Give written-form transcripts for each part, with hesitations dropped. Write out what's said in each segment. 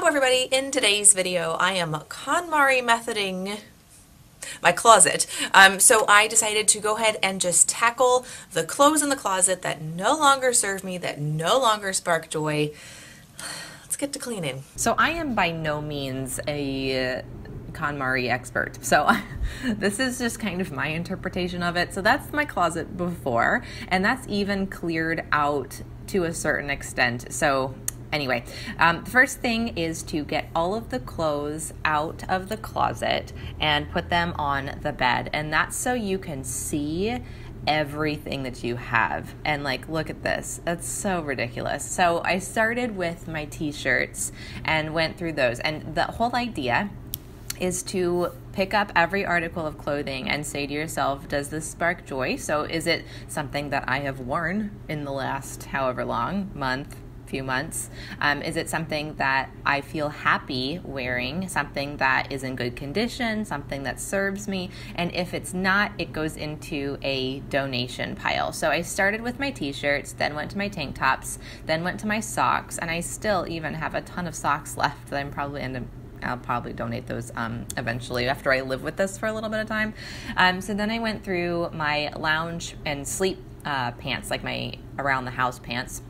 everybody, in today's video I am Konmari methoding my closet. So I decided to go ahead and just tackle the clothes in the closet that no longer serve me, that no longer spark joy. Let's get to cleaning. So I am by no means a KonMari expert. So this is just kind of my interpretation of it. So that's my closet before, and that's even cleared out to a certain extent. So anyway, the first thing is to get all of the clothes out of the closet and put them on the bed. And that's so you can see everything that you have. And like, look at this. That's so ridiculous. So I started with my t-shirts and went through those. And the whole idea is to pick up every article of clothing and say to yourself, does this spark joy? So is it something that I have worn in the last however long, few months? Is it something that I feel happy wearing, something that is in good condition, something that serves me? And if it's not, it goes into a donation pile. So I started with my t-shirts, then went to my tank tops, then went to my socks, and I still even have a ton of socks left that I'll probably donate those eventually after I live with this for a little bit of time. So then I went through my lounge and sleep pants, like my around the house pants,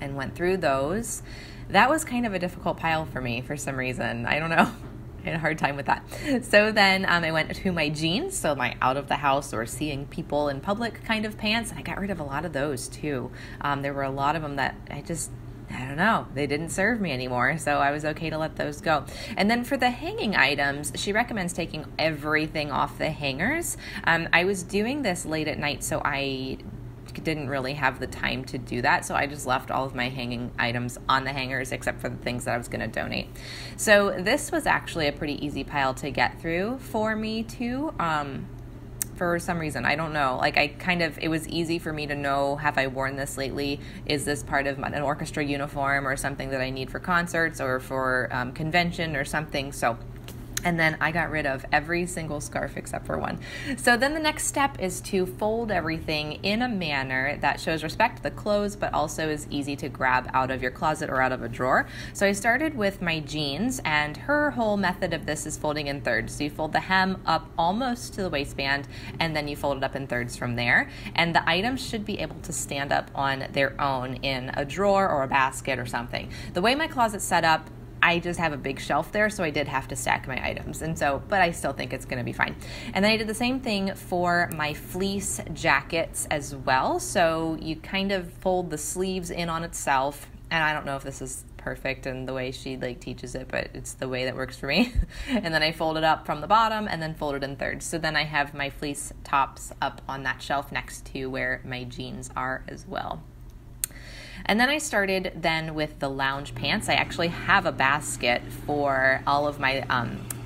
and went through those. That was kind of a difficult pile for me for some reason. I don't know. I had a hard time with that. So then I went to my jeans, so my out of the house or seeing people in public kind of pants, and I got rid of a lot of those too. There were a lot of them that I don't know, they didn't serve me anymore, so I was okay to let those go. And then for the hanging items, she recommends taking everything off the hangers. I was doing this late at night, so I didn't really have the time to do that, so I just left all of my hanging items on the hangers except for the things that I was going to donate. So this was actually a pretty easy pile to get through for me too. For some reason, I don't know, like it was easy for me to know, have I worn this lately? Is this part of an orchestra uniform or something that I need for concerts or for convention or something? So, and then I got rid of every single scarf except for one. So then the next step is to fold everything in a manner that shows respect to the clothes, but also is easy to grab out of your closet or out of a drawer. So I started with my jeans, and her whole method of this is folding in thirds. So you fold the hem up almost to the waistband, and then you fold it up in thirds from there. And the items should be able to stand up on their own in a drawer or a basket or something. The way my closet's set up, I just have a big shelf there, so I did have to stack my items, and so, but I still think it's going to be fine. And then I did the same thing for my fleece jackets as well. So you kind of fold the sleeves in on itself, and I don't know if this is perfect in the way she teaches it, but it's the way that works for me. And then I fold it up from the bottom and then fold it in thirds. So then I have my fleece tops up on that shelf next to where my jeans are as well. And then I started then with the lounge pants. I actually have a basket for all of my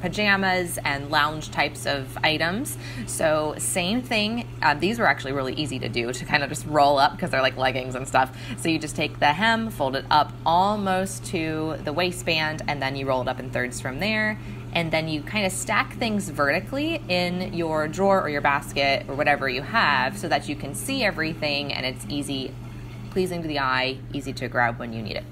pajamas and lounge types of items. So same thing. These were actually really easy to do, to kind of just roll up because they're like leggings and stuff. So you just take the hem, fold it up almost to the waistband, and then you roll it up in thirds from there. And then you kind of stack things vertically in your drawer or your basket or whatever you have so that you can see everything and it's pleasing to the eye, easy to grab when you need it.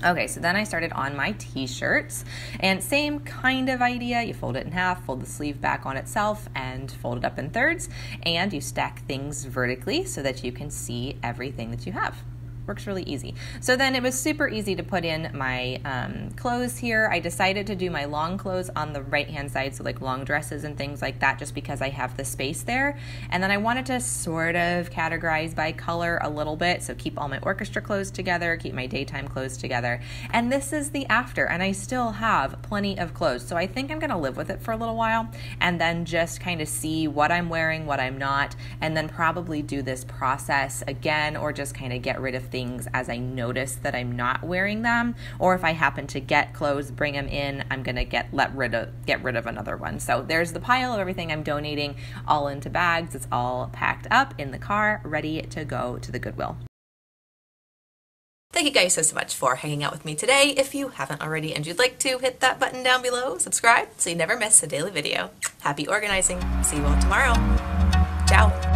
Okay, so then I started on my t-shirts, and same kind of idea. You fold it in half, fold the sleeve back on itself, and fold it up in thirds, and you stack things vertically so that you can see everything that you have. Works really easy. So then it was super easy to put in my clothes here. I decided to do my long clothes on the right hand side, so like long dresses and things like that, just because I have the space there. And then I wanted to sort of categorize by color a little bit, so keep all my orchestra clothes together, keep my daytime clothes together. And this is the after, and I still have plenty of clothes. So I think I'm going to live with it for a little while and then just kind of see what I'm wearing, what I'm not, and then probably do this process again, or just kind of get rid of things as I notice that I'm not wearing them, or if I happen to get clothes, bring them in, I'm gonna get rid of another one. So there's the pile of everything I'm donating, all into bags. It's all packed up in the car, ready to go to the Goodwill. Thank you guys so much for hanging out with me today. If you haven't already and you'd like to, hit that button down below, subscribe so you never miss a daily video. Happy organizing. See you all tomorrow. Ciao.